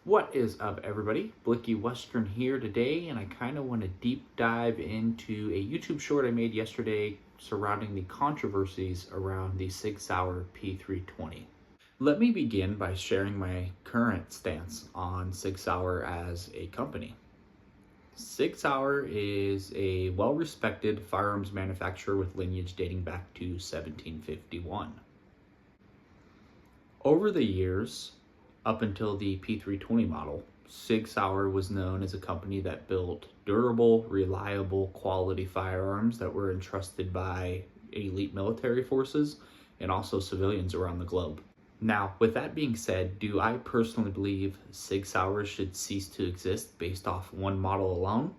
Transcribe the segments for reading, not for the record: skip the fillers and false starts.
What is up, everybody? Blicky Western here today, and I kind of want to deep dive into a YouTube short I made yesterday surrounding the controversies around the Sig Sauer P320. Let me begin by sharing my current stance on Sig Sauer as a company. Sig Sauer is a well-respected firearms manufacturer with lineage dating back to 1751. Over the years, up until the P320 model, Sig Sauer was known as a company that built durable, reliable, quality firearms that were entrusted by elite military forces and also civilians around the globe. Now, with that being said, do I personally believe Sig Sauer should cease to exist based off one model alone?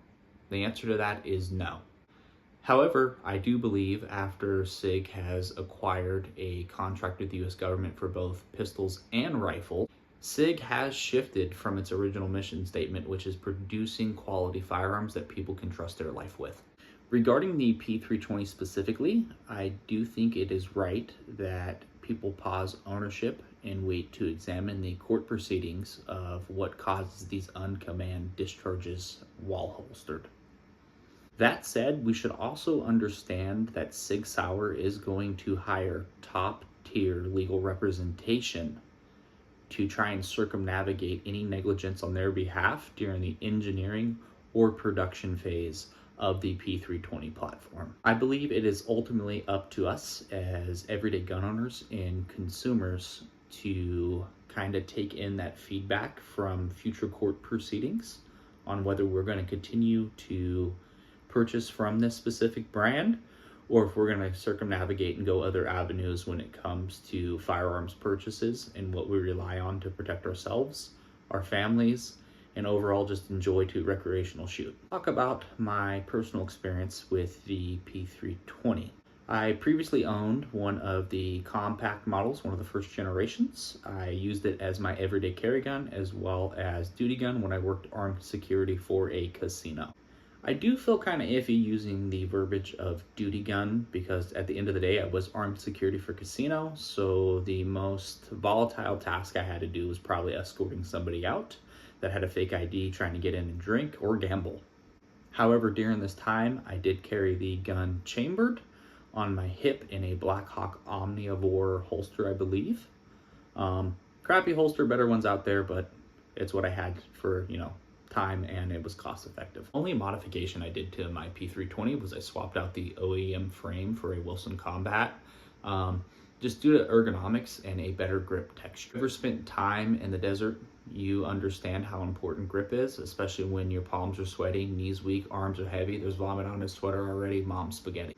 The answer to that is no. However, I do believe after Sig has acquired a contract with the US government for both pistols and rifles, Sig has shifted from its original mission statement, which is producing quality firearms that people can trust their life with. Regarding the P320 specifically, I do think it is right that people pause ownership and wait to examine the court proceedings of what causes these uncommand discharges while holstered. That said, we should also understand that Sig Sauer is going to hire top-tier legal representation to try and circumnavigate any negligence on their behalf during the engineering or production phase of the P320 platform. I believe it is ultimately up to us as everyday gun owners and consumers to kind of take in that feedback from future court proceedings on whether we're going to continue to purchase from this specific brand, or if we're going to circumnavigate and go other avenues when it comes to firearms purchases and what we rely on to protect ourselves, our families, and overall just enjoy to recreational shoot. Talk about my personal experience with the P320. I previously owned one of the compact models, one of the first generations. I used it as my everyday carry gun as well as duty gun when I worked armed security for a casino. I do feel kind of iffy using the verbiage of duty gun because at the end of the day, I was armed security for casino, so the most volatile task I had to do was probably escorting somebody out that had a fake ID trying to get in and drink or gamble. However, during this time, I did carry the gun chambered on my hip in a Black Hawk Omnivore holster, I believe. Crappy holster, better ones out there, but it's what I had for, time, and it was cost effective. Only modification I did to my P320 was I swapped out the OEM frame for a Wilson Combat, just due to ergonomics and a better grip texture. If you've ever spent time in the desert, you understand how important grip is, especially when your palms are sweaty, knees weak, arms are heavy, there's vomit on his sweater already, mom's spaghetti.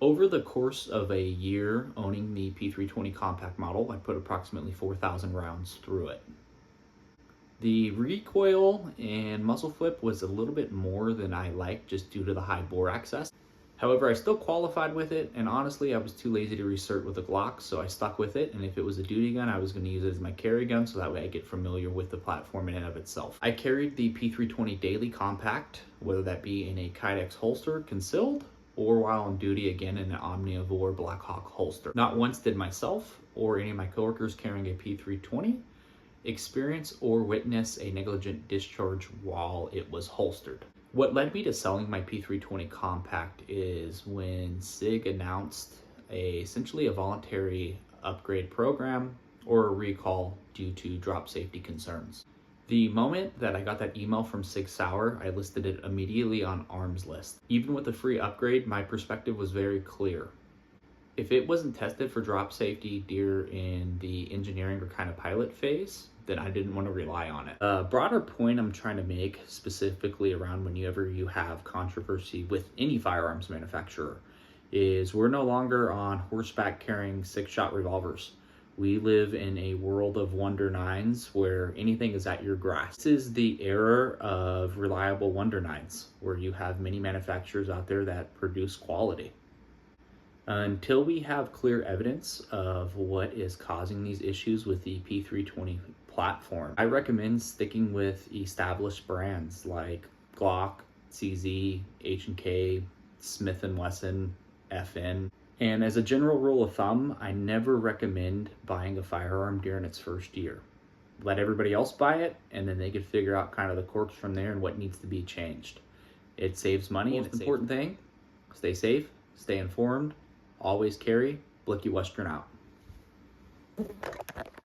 Over the course of a year owning the P320 compact model, I put approximately 4,000 rounds through it. The recoil and muzzle flip was a little bit more than I liked just due to the high bore access. However, I still qualified with it, and honestly, I was too lazy to recert with a Glock, so I stuck with it, and if it was a duty gun, I was going to use it as my carry gun, so that way I get familiar with the platform in and of itself. I carried the P320 daily compact, whether that be in a Kydex holster, concealed, or while on duty, again, in an Omnivore Black Hawk holster. Not once did myself or any of my coworkers carrying a P320 experience or witness a negligent discharge while it was holstered. What led me to selling my P320 compact is when Sig announced essentially a voluntary upgrade program or a recall due to drop safety concerns. The moment that I got that email from Sig Sauer, I listed it immediately on arms list. Even with the free upgrade, my perspective was very clear. If it wasn't tested for drop safety during the engineering or kind of pilot phase, then I didn't want to rely on it. A broader point I'm trying to make specifically around whenever you have controversy with any firearms manufacturer is we're no longer on horseback carrying 6-shot revolvers. We live in a world of Wonder 9s where anything is at your grasp. This is the era of reliable Wonder 9s where you have many manufacturers out there that produce quality. Until we have clear evidence of what is causing these issues with the P320 platform, I recommend sticking with established brands like Glock, CZ, H&K, Smith & Wesson, FN. And as a general rule of thumb, I never recommend buying a firearm during its first year. let everybody else buy it, and then they could figure out kind of the quirks from there and what needs to be changed. It saves money, and it's an important thing. Stay safe, stay informed, always carry. Blicky Western out.